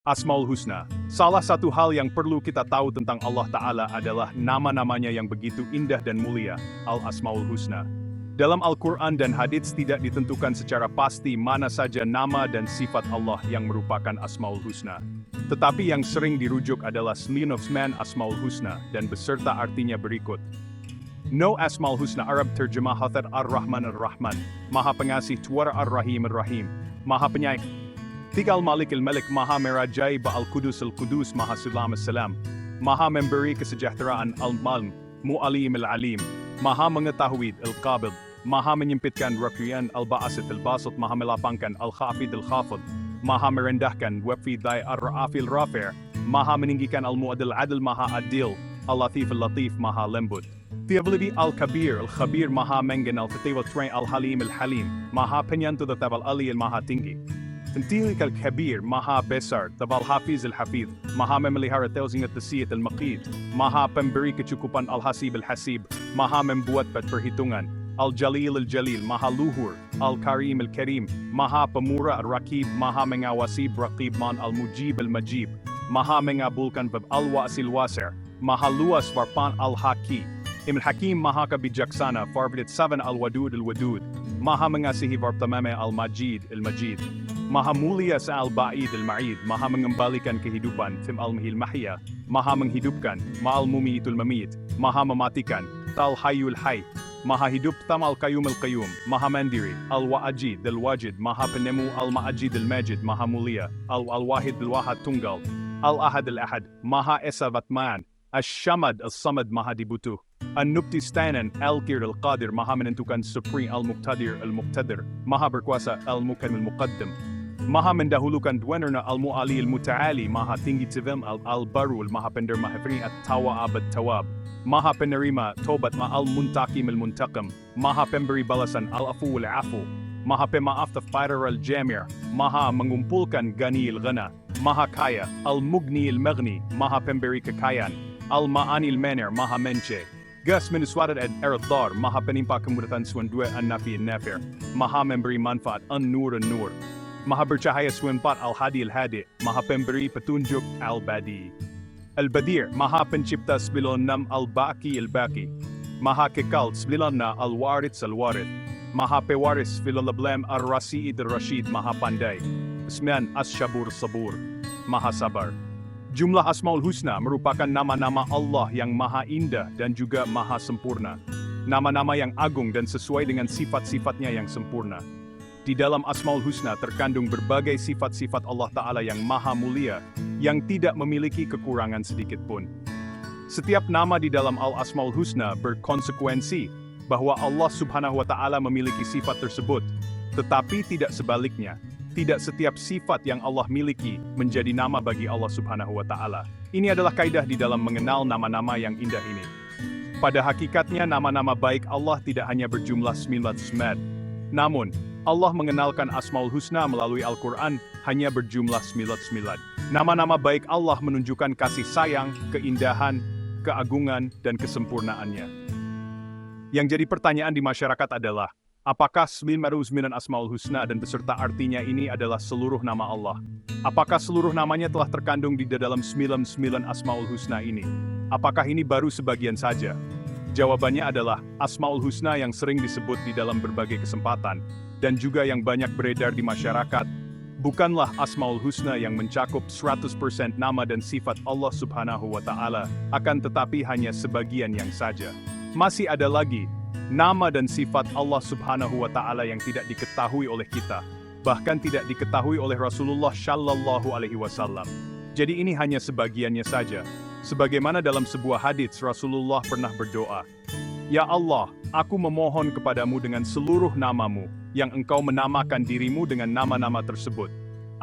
Asmaul Husna. Salah satu hal yang perlu kita tahu tentang Allah Ta'ala adalah nama-namanya yang begitu indah dan mulia, Al-Asmaul Husna. Dalam Al-Quran dan hadits tidak ditentukan secara pasti mana saja nama dan sifat Allah yang merupakan Asmaul Husna. Tetapi yang sering dirujuk adalah 9 Asmaul Husna dan beserta artinya berikut. No Asmaul Husna Arab terjemah Hathar Ar-Rahman Ar-Rahman, Maha Pengasih Tuara Ar-Rahim Ar-Rahim, Maha Penyayang. Tiga Al-Malik Al-Malik Maha Merajai Al-Qudus Al-Qudus Maha Sulam As-Salam, Maha Memberi Kesejahteraan Al-Malm, Mu'alim Al-Alim, Maha Mengetahui Al-Qabid, Maha Menyempitkan Rakyat Al-Ba'asit Al-Basat Maha Melapangkan Al-Khafid Al-Khafid, Maha Merendahkan Wafidai Ar-Ra'afil Rafi', Maha Meninggikan Al-Mu'adil Adil Maha Adil, Al-Latif Al-Latif Maha Lembut. Tiablidi Al-Kabir Al-Khabir Maha Mengen Al-Fatiwa Train Al-Halim Al-Halim, Maha Penyantu Tabal Ali Al-Maha Tinggi. Tentilik Al-Kabir Maha Besar Tabal Hafiz Al-Hafid, Maha Memelihara Telsing at Tasiyat Al-Maqid, Maha Pemberi Kecukupan Al-Hasib Al-Hasib, Maha Membuat Perhitungan, Al-Jalil Al-Jalil Maha Luhur, Al-Karim Al-Karim, Maha Pemura Al-Rakib, Maha Mengawasi Raqib Man Al-Mujib Al-Majib, Maha Mengabulkan Bab Al-Wasil Wasir, Maha Luas Warpan Al-Haki, Imam Hakim Maha Kabijaksana Farbidit 7 Al-Wadud Al-Wadud, Maha Mengasihi Vartamame Al-Majid Al-Majid, Maha Mulia sa Al-Ba'id Al-Ma'id, Maha Mengembalikan Kehidupan Tim Al-Mahil Mahya, Maha Menghidupkan, Ma'al Mumiitul Mamit, Maha Mematikan, Tal Hayyul Hayy, Maha Hidup Tam Al-Qayyum Al-Qayyum, Maha Mandiri, Al-Wa'ajid Al-Wajid, Maha Penemu Al-Ma'ajid Al-Majid, Maha Mulia, Al-Wahid Al-Wahad Tunggal, Al-Ahad Al-Ahad, Maha Esa Vatman, Ash-Shamad Al-Samad Maha Dibutuh, An-Nubti Stanan Al-Qir Al-Qadir Maha Menentukan Supreme Al-Muqtadir Al-Muqtadir, Maha Berkuasa Al-Mukan Al-Muqaddam, Maha Mendahulukan Dwenerna Al-Mu'ali Al-Muta'ali, Maha Tinggi Tivim Al-Barul, Maha Pender Mahafri at Tawa Abad Tawab, Maha Penerima Tobat Ma Al-Muntakim Al-Muntaqim, Maha Pemberi Balasan Al-Afu Al-Afu, Maha Pemaaf Tafidar Al-Jamir, Maha Mengumpulkan Gani Al-Ghana, Maha Kaya Al-Mugni Al-Maghni, Maha Pemberi Kekayaan, Al-Ma'ani Al-Manir, Maha Menche, Gas Minuswadat Ed Eradar, Maha Penimpa Kemudatan Swandwe An-Nafi An-Nafir, Maha Memberi Manfaat An-Nur An-Nur, Maha Bercahaya Swimpat Al-Hadi Al-Hadi, Maha Pemberi Petunjuk Al-Badi. Al-Badir, Maha Pencipta 96 Al-Baqi Al-Baqi, Maha Kekal 9 Al-Warith Al-Warith, Maha Pewaris Filalablem Ar-Rasiid Al-Rashid, Maha Pandai, 9 As-Shabur Sabur, Maha Sabar. Jumlah Asmaul Husna merupakan nama-nama Allah yang maha indah dan juga maha sempurna. Nama-nama yang agung dan sesuai dengan sifat-sifatnya yang sempurna. Di dalam Asmaul Husna terkandung berbagai sifat-sifat Allah Ta'ala yang maha mulia, yang tidak memiliki kekurangan sedikit pun. Setiap nama di dalam Al-Asmaul Husna berkonsekuensi bahwa Allah Subhanahu wa Ta'ala memiliki sifat tersebut, tetapi tidak sebaliknya. Tidak setiap sifat yang Allah miliki menjadi nama bagi Allah Subhanahu wa Ta'ala. Ini adalah kaidah di dalam mengenal nama-nama yang indah ini. Pada hakikatnya nama-nama baik Allah tidak hanya berjumlah 9. Namun, Allah mengenalkan Asmaul Husna melalui Al-Quran hanya berjumlah 9. Nama-nama baik Allah menunjukkan kasih sayang, keindahan, keagungan, dan kesempurnaannya. Yang jadi pertanyaan di masyarakat adalah, apakah 9 Asmaul Husna dan beserta artinya ini adalah seluruh nama Allah? Apakah seluruh namanya telah terkandung di dalam 9 Asmaul Husna ini? Apakah ini baru sebagian saja? Jawabannya adalah Asmaul Husna yang sering disebut di dalam berbagai kesempatan dan juga yang banyak beredar di masyarakat bukanlah Asmaul Husna yang mencakup 100% nama dan sifat Allah Subhanahu wa Ta'ala, akan tetapi hanya sebagian yang saja. Masih ada lagi nama dan sifat Allah Subhanahu wa Ta'ala yang tidak diketahui oleh kita, bahkan tidak diketahui oleh Rasulullah Shallallahu Alaihi Wasallam. Jadi ini hanya sebagiannya saja. Sebagaimana dalam sebuah hadits Rasulullah pernah berdoa, Ya Allah, aku memohon kepadamu dengan seluruh namamu, yang engkau menamakan dirimu dengan nama-nama tersebut,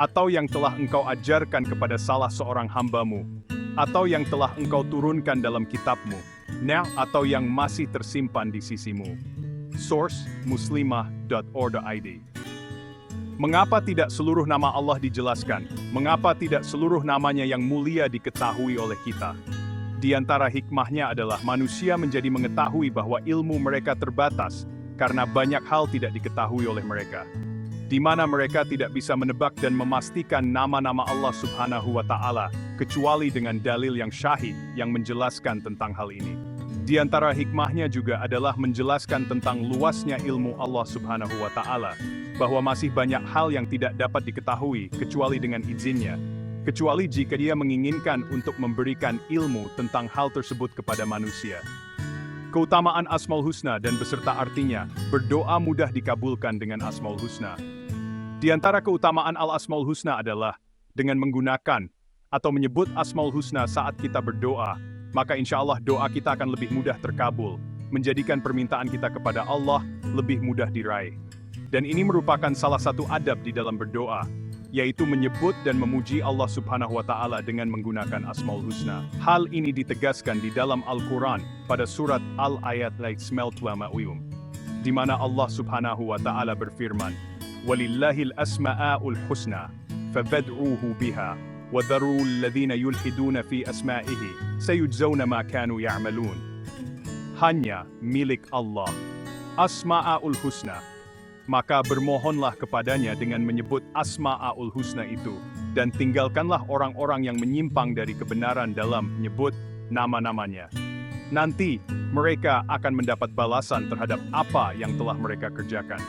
atau yang telah engkau ajarkan kepada salah seorang hambamu, atau yang telah engkau turunkan dalam kitabmu, atau yang masih tersimpan di sisimu. Source, muslimah.or.id. Mengapa tidak seluruh nama Allah dijelaskan? Mengapa tidak seluruh namanya yang mulia diketahui oleh kita? Di antara hikmahnya adalah manusia menjadi mengetahui bahwa ilmu mereka terbatas, karena banyak hal tidak diketahui oleh mereka. di mana mereka tidak bisa menebak dan memastikan nama-nama Allah Subhanahu wa Ta'ala, kecuali dengan dalil yang syahid yang menjelaskan tentang hal ini. Di antara hikmahnya juga adalah menjelaskan tentang luasnya ilmu Allah Subhanahu wa Ta'ala, bahwa masih banyak hal yang tidak dapat diketahui kecuali dengan izinnya, kecuali jika Dia menginginkan untuk memberikan ilmu tentang hal tersebut kepada manusia. Keutamaan Asmaul Husna dan beserta artinya, berdoa mudah dikabulkan dengan Asmaul Husna. Di antara keutamaan Al-Asmaul Husna adalah, dengan menggunakan atau menyebut Asmaul Husna saat kita berdoa, maka insya Allah doa kita akan lebih mudah terkabul, menjadikan permintaan kita kepada Allah lebih mudah diraih. Dan ini merupakan salah satu adab di dalam berdoa, yaitu menyebut dan memuji Allah Subhanahu wa Ta'ala dengan menggunakan Asmaul Husna. Hal ini ditegaskan di dalam Al-Quran pada surat Al-Ayat 19, di mana Allah Subhanahu wa Ta'ala berfirman, "Walillahil asma'ul husna, fabad'uhu biha, wa dharul ladzina yulhiduna fi asma'ihi, sayujzauna ma kanu ya'malun." Hanya milik Allah Asma'ul Husna. Maka bermohonlah kepadanya dengan menyebut Asma'ul Husna itu, dan tinggalkanlah orang-orang yang menyimpang dari kebenaran dalam menyebut nama-namanya. Nanti, mereka akan mendapat balasan terhadap apa yang telah mereka kerjakan.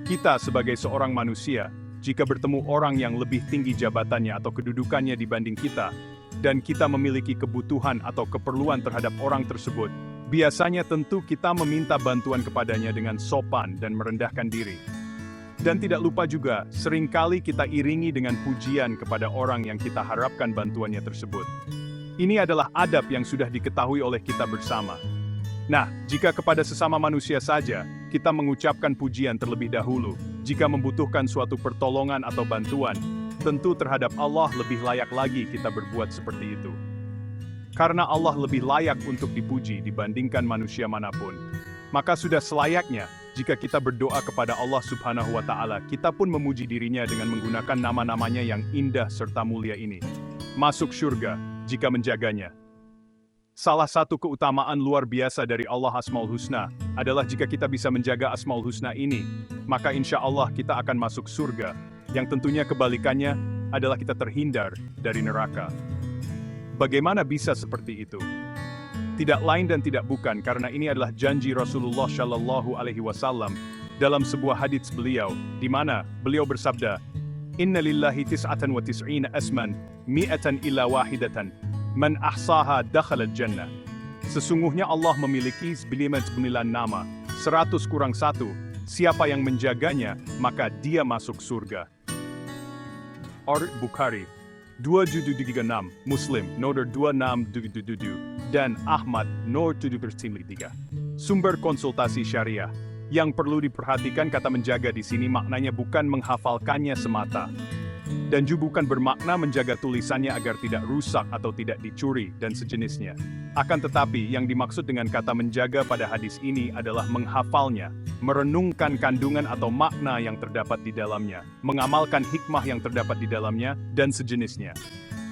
Kita sebagai seorang manusia, jika bertemu orang yang lebih tinggi jabatannya atau kedudukannya dibanding kita, dan kita memiliki kebutuhan atau keperluan terhadap orang tersebut, biasanya tentu kita meminta bantuan kepadanya dengan sopan dan merendahkan diri. Dan tidak lupa juga, seringkali kita iringi dengan pujian kepada orang yang kita harapkan bantuannya tersebut. Ini adalah adab yang sudah diketahui oleh kita bersama. Nah, jika kepada sesama manusia saja, kita mengucapkan pujian terlebih dahulu, jika membutuhkan suatu pertolongan atau bantuan, tentu terhadap Allah lebih layak lagi kita berbuat seperti itu. Karena Allah lebih layak untuk dipuji dibandingkan manusia manapun. Maka sudah selayaknya, jika kita berdoa kepada Allah Subhanahu wa Ta'ala, kita pun memuji dirinya dengan menggunakan nama-namanya yang indah serta mulia ini. Masuk syurga, jika menjaganya. Salah satu keutamaan luar biasa dari Allah Asmaul Husna adalah jika kita bisa menjaga Asmaul Husna ini, maka insya Allah kita akan masuk surga, yang tentunya kebalikannya adalah kita terhindar dari neraka. Bagaimana bisa seperti itu? Tidak lain dan tidak bukan karena ini adalah janji Rasulullah Shallallahu Alaihi Wasallam dalam sebuah hadits beliau, di mana beliau bersabda, "Inna lillahi tis'atan wa tis'ina asman, mi'atan illa wahidatan. Man ahsaha dakhala jannah." Sesungguhnya Allah memiliki 99 nama, 100 kurang 1, siapa yang menjaganya, maka dia masuk surga. Bukhari 2736, Muslim nomor 2677, dan Ahmad nomor 793. Sumber konsultasi syariah. Yang perlu diperhatikan kata menjaga di sini maknanya bukan menghafalkannya semata, dan juga bukan bermakna menjaga tulisannya agar tidak rusak atau tidak dicuri dan sejenisnya. Akan tetapi yang dimaksud dengan kata menjaga pada hadis ini adalah menghafalnya, merenungkan kandungan atau makna yang terdapat di dalamnya, mengamalkan hikmah yang terdapat di dalamnya, dan sejenisnya.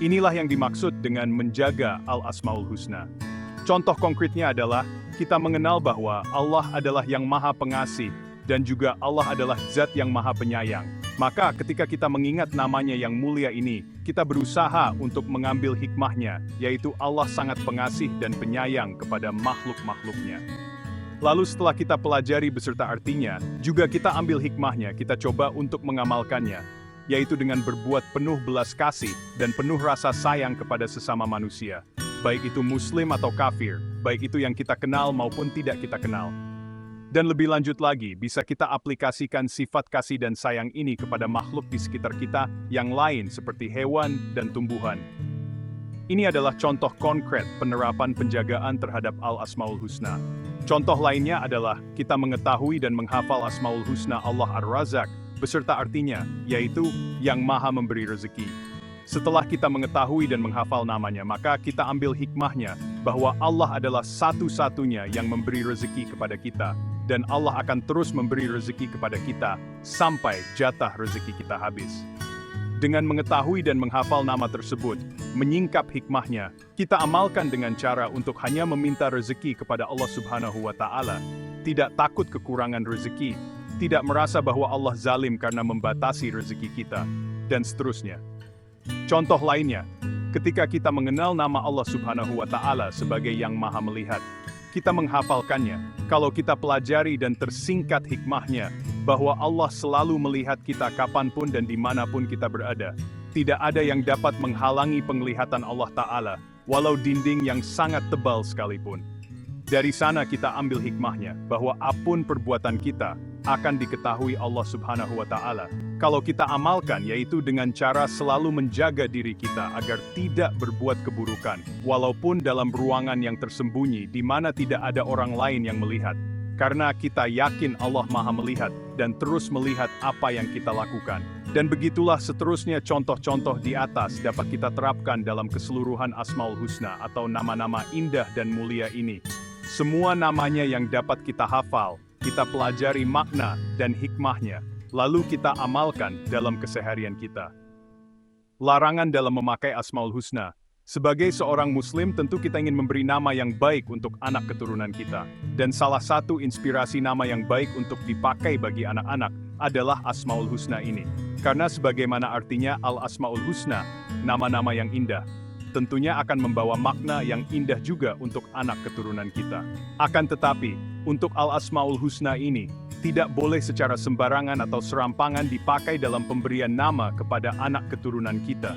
Inilah yang dimaksud dengan menjaga Al-Asmaul Husna. Contoh konkretnya adalah, kita mengenal bahwa Allah adalah yang Maha Pengasih, dan juga Allah adalah Zat yang Maha Penyayang. Maka ketika kita mengingat namanya yang mulia ini, kita berusaha untuk mengambil hikmahnya, yaitu Allah sangat pengasih dan penyayang kepada makhluk-makhluknya. Lalu setelah kita pelajari beserta artinya, juga kita ambil hikmahnya, kita coba untuk mengamalkannya, yaitu dengan berbuat penuh belas kasih dan penuh rasa sayang kepada sesama manusia, baik itu muslim atau kafir, baik itu yang kita kenal maupun tidak kita kenal. Dan lebih lanjut lagi, bisa kita aplikasikan sifat kasih dan sayang ini kepada makhluk di sekitar kita yang lain seperti hewan dan tumbuhan. Ini adalah contoh konkret penerapan penjagaan terhadap Al-Asmaul Husna. Contoh lainnya adalah kita mengetahui dan menghafal Asmaul Husna Allah Ar-Razak beserta artinya, yaitu yang Maha Memberi Rezeki. Setelah kita mengetahui dan menghafal namanya, maka kita ambil hikmahnya bahwa Allah adalah satu-satunya yang memberi rezeki kepada kita, dan Allah akan terus memberi rezeki kepada kita sampai jatah rezeki kita habis. Dengan mengetahui dan menghafal nama tersebut, menyingkap hikmahnya, kita amalkan dengan cara untuk hanya meminta rezeki kepada Allah Subhanahu wa Ta'ala, tidak takut kekurangan rezeki, tidak merasa bahwa Allah zalim karena membatasi rezeki kita, dan seterusnya. Contoh lainnya, ketika kita mengenal nama Allah Subhanahu wa Ta'ala sebagai Yang Maha Melihat, kita menghafalkannya. Kalau kita pelajari dan tersingkat hikmahnya, bahwa Allah selalu melihat kita kapanpun dan dimanapun kita berada. Tidak ada yang dapat menghalangi penglihatan Allah Ta'ala, walau dinding yang sangat tebal sekalipun. Dari sana kita ambil hikmahnya, bahwa apapun perbuatan kita, akan diketahui Allah Subhanahu wa Ta'ala. Kalau kita amalkan, yaitu dengan cara selalu menjaga diri kita agar tidak berbuat keburukan, walaupun dalam ruangan yang tersembunyi di mana tidak ada orang lain yang melihat. Karena kita yakin Allah Maha Melihat dan terus melihat apa yang kita lakukan. Dan begitulah seterusnya contoh-contoh di atas dapat kita terapkan dalam keseluruhan Asmaul Husna atau nama-nama indah dan mulia ini. Semua namanya yang dapat kita hafal, kita pelajari makna dan hikmahnya, lalu kita amalkan dalam keseharian kita. Larangan dalam memakai Asmaul Husna. Sebagai seorang Muslim tentu kita ingin memberi nama yang baik untuk anak keturunan kita. Dan salah satu inspirasi nama yang baik untuk dipakai bagi anak-anak adalah Asmaul Husna ini. Karena sebagaimana artinya Al-Asmaul Husna, nama-nama yang indah, tentunya akan membawa makna yang indah juga untuk anak keturunan kita. Akan tetapi, untuk Al-Asmaul Husna ini, tidak boleh secara sembarangan atau serampangan dipakai dalam pemberian nama kepada anak keturunan kita.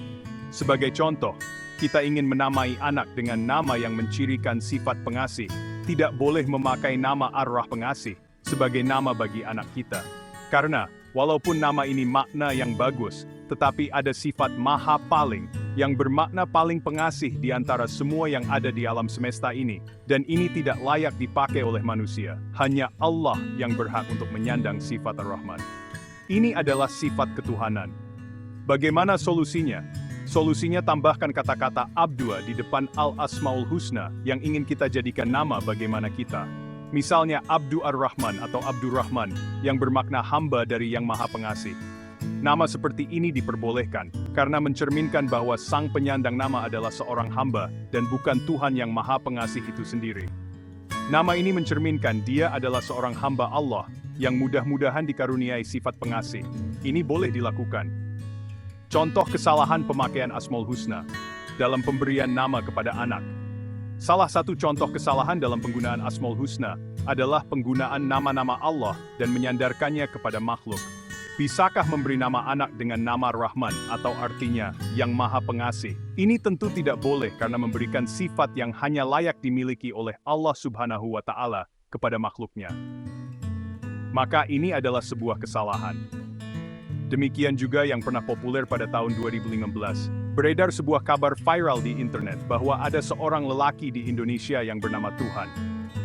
Sebagai contoh, kita ingin menamai anak dengan nama yang mencirikan sifat pengasih. Tidak boleh memakai nama Ar-Rah pengasih sebagai nama bagi anak kita. Karena, walaupun nama ini makna yang bagus, tetapi ada sifat Maha Paling, yang bermakna paling pengasih di antara semua yang ada di alam semesta ini. Dan ini tidak layak dipakai oleh manusia. Hanya Allah yang berhak untuk menyandang sifat Ar-Rahman. Ini adalah sifat ketuhanan. Bagaimana solusinya? Solusinya tambahkan kata-kata Abdua di depan Al-Asmaul Husna yang ingin kita jadikan nama bagaimana kita. Misalnya Abdu Ar-Rahman atau Abdurrahman yang bermakna hamba dari Yang Maha Pengasih. Nama seperti ini diperbolehkan karena mencerminkan bahwa sang penyandang nama adalah seorang hamba dan bukan Tuhan Yang Maha Pengasih itu sendiri. Nama ini mencerminkan dia adalah seorang hamba Allah yang mudah-mudahan dikaruniai sifat pengasih. Ini boleh dilakukan. Contoh kesalahan pemakaian Asmaul Husna dalam pemberian nama kepada anak. Salah satu contoh kesalahan dalam penggunaan Asmaul Husna adalah penggunaan nama-nama Allah dan menyandarkannya kepada makhluk. Bisakah memberi nama anak dengan nama Rahman atau artinya Yang Maha Pengasih? Ini tentu tidak boleh karena memberikan sifat yang hanya layak dimiliki oleh Allah Subhanahu wa Ta'ala kepada makhluknya. Maka ini adalah sebuah kesalahan. Demikian juga yang pernah populer pada tahun 2015. Beredar sebuah kabar viral di internet bahwa ada seorang lelaki di Indonesia yang bernama Tuhan.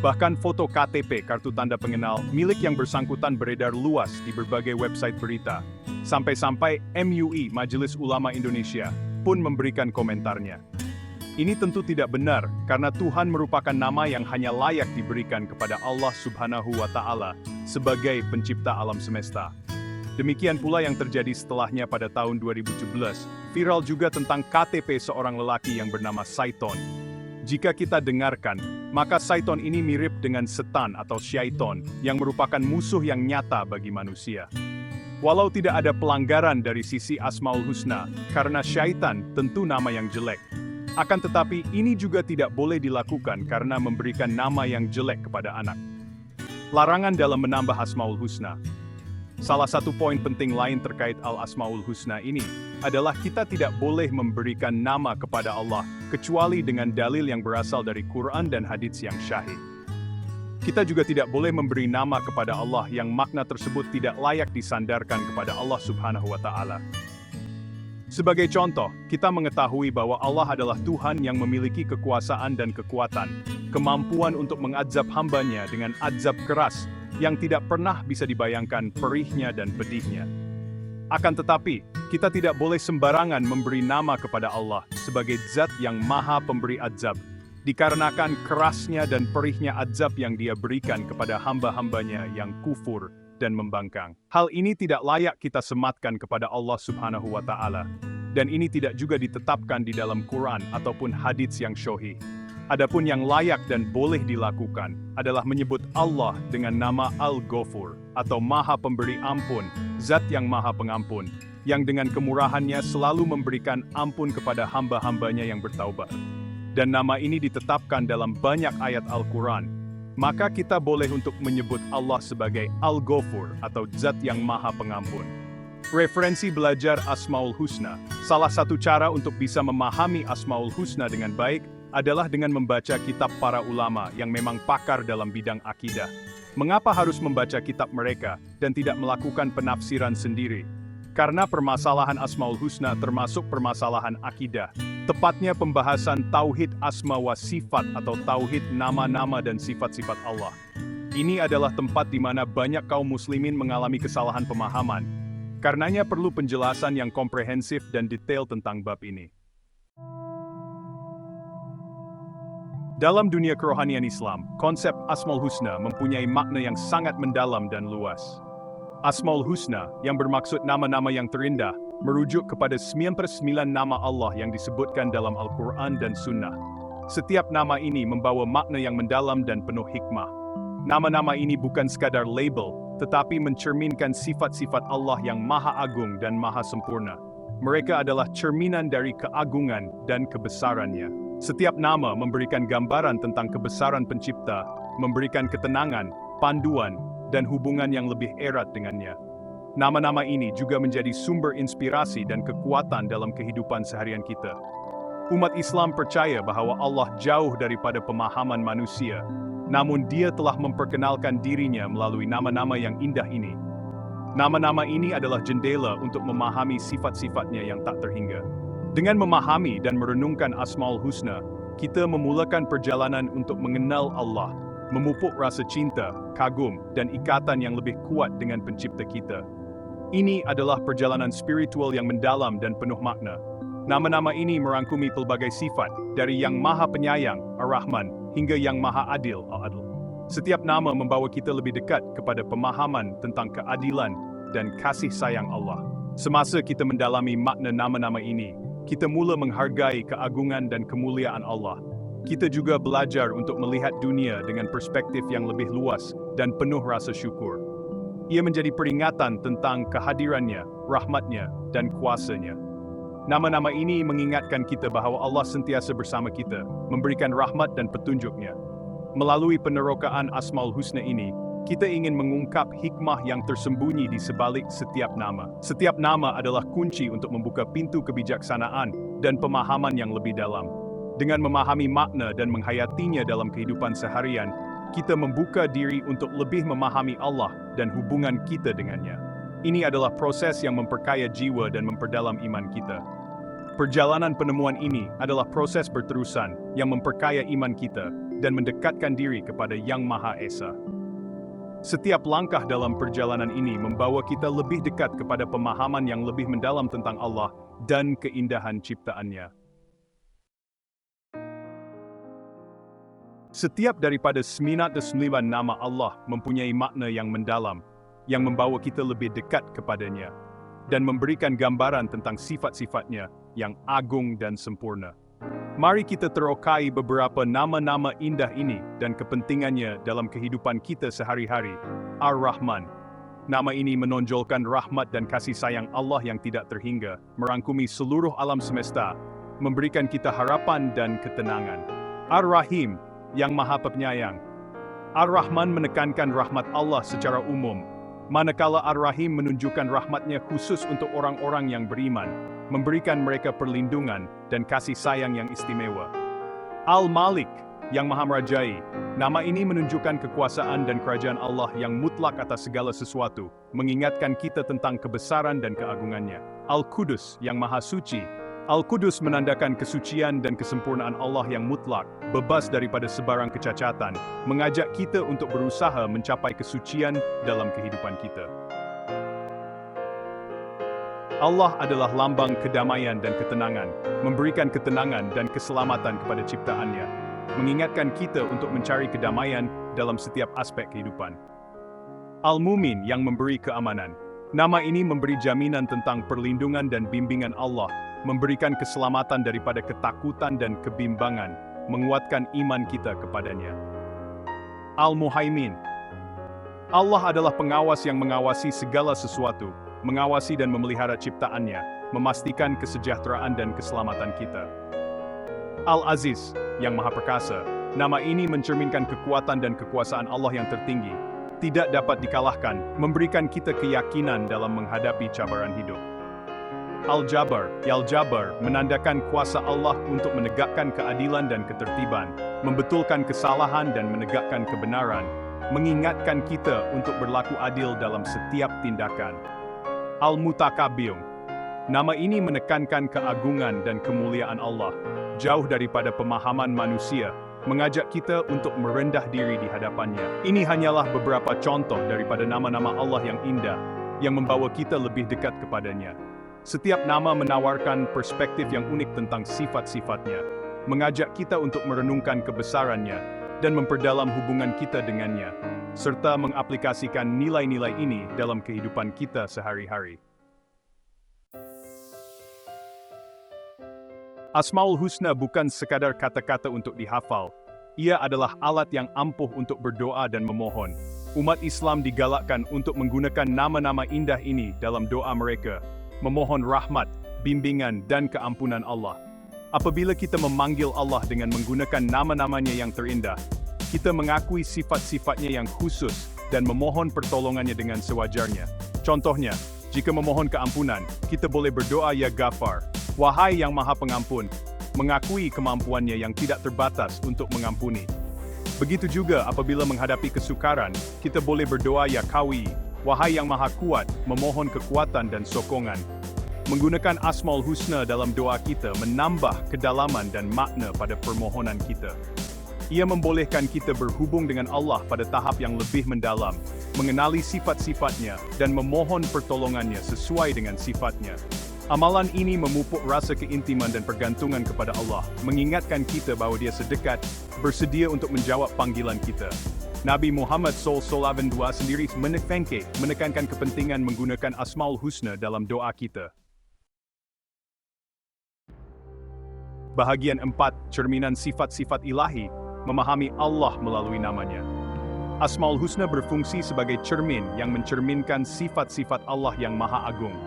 Bahkan foto KTP kartu tanda pengenal milik yang bersangkutan beredar luas di berbagai website berita. Sampai-sampai MUI Majelis Ulama Indonesia pun memberikan komentarnya. Ini tentu tidak benar karena Tuhan merupakan nama yang hanya layak diberikan kepada Allah Subhanahu wa Ta'ala sebagai pencipta alam semesta. Demikian pula yang terjadi setelahnya pada tahun 2017, viral juga tentang KTP seorang lelaki yang bernama Saiton. Jika kita dengarkan, maka Saiton ini mirip dengan setan atau syaiton yang merupakan musuh yang nyata bagi manusia. Walau tidak ada pelanggaran dari sisi Asmaul Husna, karena syaitan tentu nama yang jelek. Akan tetapi ini juga tidak boleh dilakukan karena memberikan nama yang jelek kepada anak. Larangan dalam menambah Asmaul Husna. Salah satu poin penting lain terkait Al-Asmaul Husna ini adalah kita tidak boleh memberikan nama kepada Allah kecuali dengan dalil yang berasal dari Quran dan hadits yang syahih. Kita juga tidak boleh memberi nama kepada Allah yang makna tersebut tidak layak disandarkan kepada Allah Subhanahu wa Ta'ala. Sebagai contoh, kita mengetahui bahwa Allah adalah Tuhan yang memiliki kekuasaan dan kekuatan, kemampuan untuk mengazab hambanya dengan azab keras, yang tidak pernah bisa dibayangkan perihnya dan pedihnya. Akan tetapi, kita tidak boleh sembarangan memberi nama kepada Allah sebagai zat yang maha pemberi azab, dikarenakan kerasnya dan perihnya azab yang dia berikan kepada hamba-hambanya yang kufur dan membangkang. Hal ini tidak layak kita sematkan kepada Allah Subhanahu wa Ta'ala, dan ini tidak juga ditetapkan di dalam Quran ataupun hadits yang syahih. Adapun yang layak dan boleh dilakukan adalah menyebut Allah dengan nama Al-Ghafur atau Maha Pemberi Ampun, Zat yang Maha Pengampun, yang dengan kemurahannya selalu memberikan ampun kepada hamba-hambanya yang bertaubat. Dan nama ini ditetapkan dalam banyak ayat Al-Quran. Maka kita boleh untuk menyebut Allah sebagai Al-Ghafur atau Zat yang Maha Pengampun. Referensi belajar Asmaul Husna. Salah satu cara untuk bisa memahami Asmaul Husna dengan baik adalah dengan membaca kitab para ulama yang memang pakar dalam bidang akidah. Mengapa harus membaca kitab mereka dan tidak melakukan penafsiran sendiri? Karena permasalahan Asmaul Husna termasuk permasalahan akidah. Tepatnya pembahasan Tauhid Asma wa Sifat atau Tauhid nama-nama dan sifat-sifat Allah. Ini adalah tempat di mana banyak kaum muslimin mengalami kesalahan pemahaman. Karenanya perlu penjelasan yang komprehensif dan detail tentang bab ini. Dalam dunia kerohanian Islam, konsep Asmaul Husna mempunyai makna yang sangat mendalam dan luas. Asmaul Husna, yang bermaksud nama-nama yang terindah, merujuk kepada 99 nama Allah yang disebutkan dalam Al-Quran dan Sunnah. Setiap nama ini membawa makna yang mendalam dan penuh hikmah. Nama-nama ini bukan sekadar label, tetapi mencerminkan sifat-sifat Allah yang maha agung dan maha sempurna. Mereka adalah cerminan dari keagungan dan kebesarannya. Setiap nama memberikan gambaran tentang kebesaran pencipta, memberikan ketenangan, panduan, dan hubungan yang lebih erat dengannya. Nama-nama ini juga menjadi sumber inspirasi dan kekuatan dalam kehidupan seharian kita. Umat Islam percaya bahwa Allah jauh daripada pemahaman manusia, namun Dia telah memperkenalkan dirinya melalui nama-nama yang indah ini. Nama-nama ini adalah jendela untuk memahami sifat-sifatnya yang tak terhingga. Dengan memahami dan merenungkan Asmaul Husna, kita memulakan perjalanan untuk mengenal Allah, memupuk rasa cinta, kagum, dan ikatan yang lebih kuat dengan pencipta kita. Ini adalah perjalanan spiritual yang mendalam dan penuh makna. Nama-nama ini merangkumi pelbagai sifat, dari yang Maha Penyayang, Ar-Rahman, hingga yang Maha Adil, Al-Adl. Setiap nama membawa kita lebih dekat kepada pemahaman tentang keadilan dan kasih sayang Allah. Semasa kita mendalami makna nama-nama ini, kita mula menghargai keagungan dan kemuliaan Allah. Kita juga belajar untuk melihat dunia dengan perspektif yang lebih luas dan penuh rasa syukur. Ia menjadi peringatan tentang kehadirannya, rahmatnya, dan kuasanya. Nama-nama ini mengingatkan kita bahwa Allah sentiasa bersama kita, memberikan rahmat dan petunjuknya. Melalui penerokaan Asmaul Husna ini, kita ingin mengungkap hikmah yang tersembunyi di sebalik setiap nama. Setiap nama adalah kunci untuk membuka pintu kebijaksanaan dan pemahaman yang lebih dalam. Dengan memahami makna dan menghayatinya dalam kehidupan seharian, kita membuka diri untuk lebih memahami Allah dan hubungan kita dengannya. Ini adalah proses yang memperkaya jiwa dan memperdalam iman kita. Perjalanan penemuan ini adalah proses berterusan yang memperkaya iman kita dan mendekatkan diri kepada Yang Maha Esa. Setiap langkah dalam perjalanan ini membawa kita lebih dekat kepada pemahaman yang lebih mendalam tentang Allah dan keindahan ciptaannya. Setiap daripada 99 nama Allah mempunyai makna yang mendalam, yang membawa kita lebih dekat kepadanya, dan memberikan gambaran tentang sifat-sifatnya yang agung dan sempurna. Mari kita terokai beberapa nama-nama indah ini dan kepentingannya dalam kehidupan kita sehari-hari. Ar-Rahman. Nama ini menonjolkan rahmat dan kasih sayang Allah yang tidak terhingga, merangkumi seluruh alam semesta, memberikan kita harapan dan ketenangan. Ar-Rahim, yang Maha Penyayang. Ar-Rahman menekankan rahmat Allah secara umum, manakala Ar-Rahim menunjukkan rahmatnya khusus untuk orang-orang yang beriman, memberikan mereka perlindungan dan kasih sayang yang istimewa. Al-Malik, yang Maha Merajai. Nama ini menunjukkan kekuasaan dan kerajaan Allah yang mutlak atas segala sesuatu, mengingatkan kita tentang kebesaran dan keagungannya. Al-Qudus, yang Maha Suci. Al-Qudus menandakan kesucian dan kesempurnaan Allah yang mutlak, bebas daripada sebarang kecacatan, mengajak kita untuk berusaha mencapai kesucian dalam kehidupan kita. Allah adalah lambang kedamaian dan ketenangan, memberikan ketenangan dan keselamatan kepada ciptaannya, mengingatkan kita untuk mencari kedamaian dalam setiap aspek kehidupan. Al-Mumin, yang memberi keamanan. Nama ini memberi jaminan tentang perlindungan dan bimbingan Allah, memberikan keselamatan daripada ketakutan dan kebimbangan, menguatkan iman kita kepadanya. Al-Muhaimin. Allah adalah pengawas yang mengawasi segala sesuatu, mengawasi dan memelihara ciptaannya, memastikan kesejahteraan dan keselamatan kita. Al-Aziz, yang Maha Perkasa. Nama ini mencerminkan kekuatan dan kekuasaan Allah yang tertinggi, tidak dapat dikalahkan, memberikan kita keyakinan dalam menghadapi cabaran hidup. Al-Jabbar, menandakan kuasa Allah untuk menegakkan keadilan dan ketertiban, membetulkan kesalahan dan menegakkan kebenaran, mengingatkan kita untuk berlaku adil dalam setiap tindakan. Al-Mutakabbir, nama ini menekankan keagungan dan kemuliaan Allah, jauh daripada pemahaman manusia, mengajak kita untuk merendah diri di hadapannya. Ini hanyalah beberapa contoh daripada nama-nama Allah yang indah, yang membawa kita lebih dekat kepadanya. Setiap nama menawarkan perspektif yang unik tentang sifat-sifatnya, mengajak kita untuk merenungkan kebesarannya, dan memperdalam hubungan kita dengannya, serta mengaplikasikan nilai-nilai ini dalam kehidupan kita sehari-hari. Asmaul Husna bukan sekadar kata-kata untuk dihafal. Ia adalah alat yang ampuh untuk berdoa dan memohon. Umat Islam digalakkan untuk menggunakan nama-nama indah ini dalam doa mereka, memohon rahmat, bimbingan, dan keampunan Allah. Apabila kita memanggil Allah dengan menggunakan nama-namanya yang terindah, kita mengakui sifat-sifatnya yang khusus dan memohon pertolongannya dengan sewajarnya. Contohnya, jika memohon keampunan, kita boleh berdoa Ya Ghafar, Wahai yang Maha Pengampun, mengakui kemampuannya yang tidak terbatas untuk mengampuni. Begitu juga apabila menghadapi kesukaran, kita boleh berdoa Ya Qawi, Wahai yang Maha Kuat, memohon kekuatan dan sokongan. Menggunakan Asmaul Husna dalam doa kita menambah kedalaman dan makna pada permohonan kita. Ia membolehkan kita berhubung dengan Allah pada tahap yang lebih mendalam, mengenali sifat-sifatnya dan memohon pertolongannya sesuai dengan sifatnya. Amalan ini memupuk rasa keintiman dan pergantungan kepada Allah, mengingatkan kita bahwa Dia sedekat, bersedia untuk menjawab panggilan kita. Nabi Muhammad SAW sendiri menekankan kepentingan menggunakan Asmaul Husna dalam doa kita. Bahagian 4, cerminan sifat-sifat ilahi, memahami Allah melalui namanya. Asmaul Husna berfungsi sebagai cermin yang mencerminkan sifat-sifat Allah yang Maha Agung.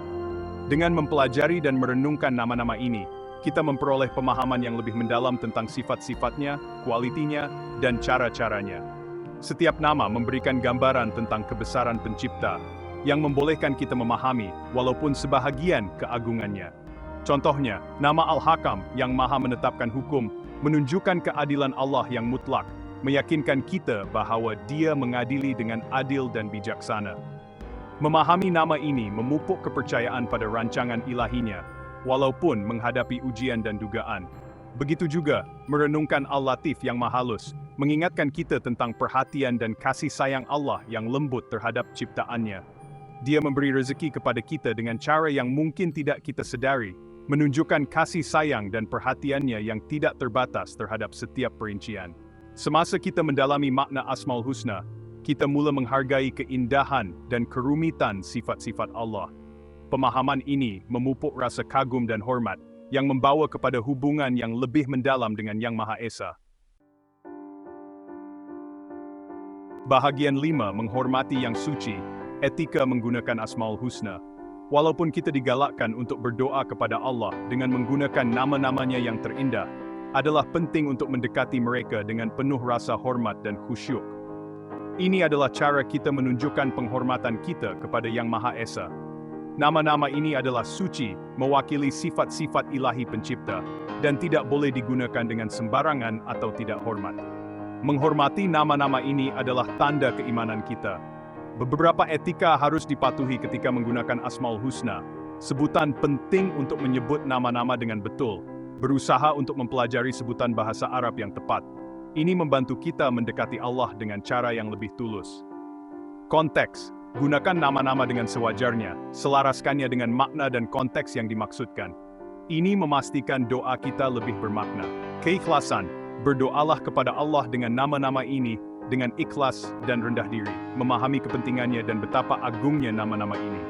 Dengan mempelajari dan merenungkan nama-nama ini, kita memperoleh pemahaman yang lebih mendalam tentang sifat-sifatnya, kualitinya, dan cara-caranya. Setiap nama memberikan gambaran tentang kebesaran Pencipta, yang membolehkan kita memahami, walaupun sebahagian keagungannya. Contohnya, nama Al-Hakam yang Maha menetapkan hukum, menunjukkan keadilan Allah yang mutlak, meyakinkan kita bahwa Dia mengadili dengan adil dan bijaksana. Memahami nama ini memupuk kepercayaan pada rancangan ilahinya, walaupun menghadapi ujian dan dugaan. Begitu juga, merenungkan Al-Latif yang mahalus, mengingatkan kita tentang perhatian dan kasih sayang Allah yang lembut terhadap ciptaannya. Dia memberi rezeki kepada kita dengan cara yang mungkin tidak kita sedari, menunjukkan kasih sayang dan perhatiannya yang tidak terbatas terhadap setiap perincian. Semasa kita mendalami makna Asmaul Husna, kita mula menghargai keindahan dan kerumitan sifat-sifat Allah. Pemahaman ini memupuk rasa kagum dan hormat, yang membawa kepada hubungan yang lebih mendalam dengan Yang Maha Esa. Bahagian 5, menghormati yang suci, etika menggunakan Asmaul Husna. Walaupun kita digalakkan untuk berdoa kepada Allah dengan menggunakan nama-namanya yang terindah, adalah penting untuk mendekati mereka dengan penuh rasa hormat dan khusyuk. Ini adalah cara kita menunjukkan penghormatan kita kepada Yang Maha Esa. Nama-nama ini adalah suci, mewakili sifat-sifat ilahi pencipta, dan tidak boleh digunakan dengan sembarangan atau tidak hormat. Menghormati nama-nama ini adalah tanda keimanan kita. Beberapa etika harus dipatuhi ketika menggunakan Asmaul Husna. Sebutan penting untuk menyebut nama-nama dengan betul. Berusaha untuk mempelajari sebutan bahasa Arab yang tepat. Ini membantu kita mendekati Allah dengan cara yang lebih tulus. Konteks. Gunakan nama-nama dengan sewajarnya, selaraskannya dengan makna dan konteks yang dimaksudkan. Ini memastikan doa kita lebih bermakna. Keikhlasan. Berdoalah kepada Allah dengan nama-nama ini, dengan ikhlas dan rendah diri, memahami kepentingannya dan betapa agungnya nama-nama ini.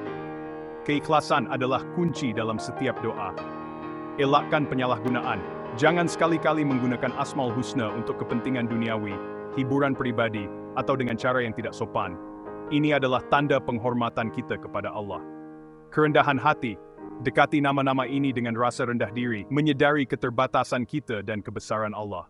Keikhlasan adalah kunci dalam setiap doa. Elakkan penyalahgunaan. Jangan sekali-kali menggunakan Asmaul Husna untuk kepentingan duniawi, hiburan pribadi, atau dengan cara yang tidak sopan. Ini adalah tanda penghormatan kita kepada Allah. Kerendahan hati, dekati nama-nama ini dengan rasa rendah diri, menyadari keterbatasan kita dan kebesaran Allah.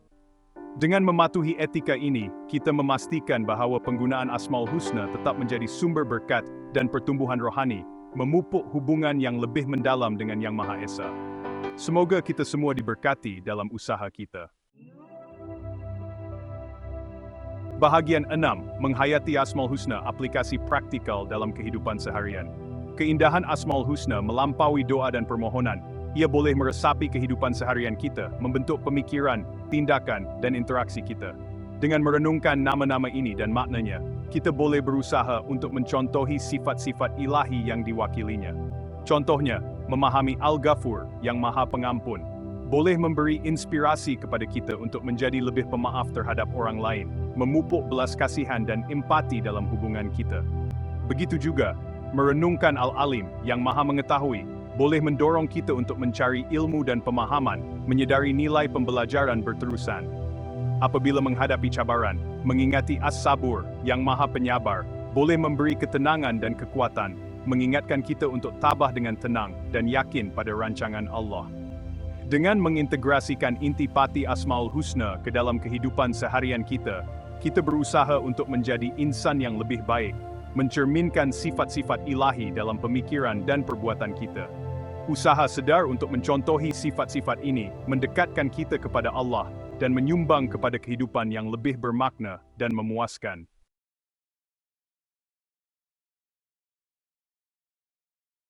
Dengan mematuhi etika ini, kita memastikan bahwa penggunaan Asmaul Husna tetap menjadi sumber berkat dan pertumbuhan rohani, memupuk hubungan yang lebih mendalam dengan Yang Maha Esa. Semoga kita semua diberkati dalam usaha kita. Bahagian 6. Menghayati Asmaul Husna, aplikasi praktikal dalam kehidupan seharian. Keindahan Asmaul Husna melampaui doa dan permohonan. Ia boleh meresapi kehidupan seharian kita, membentuk pemikiran, tindakan, dan interaksi kita. Dengan merenungkan nama-nama ini dan maknanya, kita boleh berusaha untuk mencontohi sifat-sifat ilahi yang diwakilinya. Contohnya, memahami Al-Ghafur, yang Maha Pengampun, boleh memberi inspirasi kepada kita untuk menjadi lebih pemaaf terhadap orang lain, memupuk belas kasihan dan empati dalam hubungan kita. Begitu juga, merenungkan Al-Alim, yang Maha Mengetahui, boleh mendorong kita untuk mencari ilmu dan pemahaman, menyadari nilai pembelajaran berterusan. Apabila menghadapi cabaran, mengingati As-Sabur, yang Maha Penyabar, boleh memberi ketenangan dan kekuatan, mengingatkan kita untuk tabah dengan tenang dan yakin pada rancangan Allah. Dengan mengintegrasikan intipati Asmaul Husna ke dalam kehidupan seharian kita, kita berusaha untuk menjadi insan yang lebih baik, mencerminkan sifat-sifat ilahi dalam pemikiran dan perbuatan kita. Usaha sedar untuk mencontohi sifat-sifat ini mendekatkan kita kepada Allah dan menyumbang kepada kehidupan yang lebih bermakna dan memuaskan.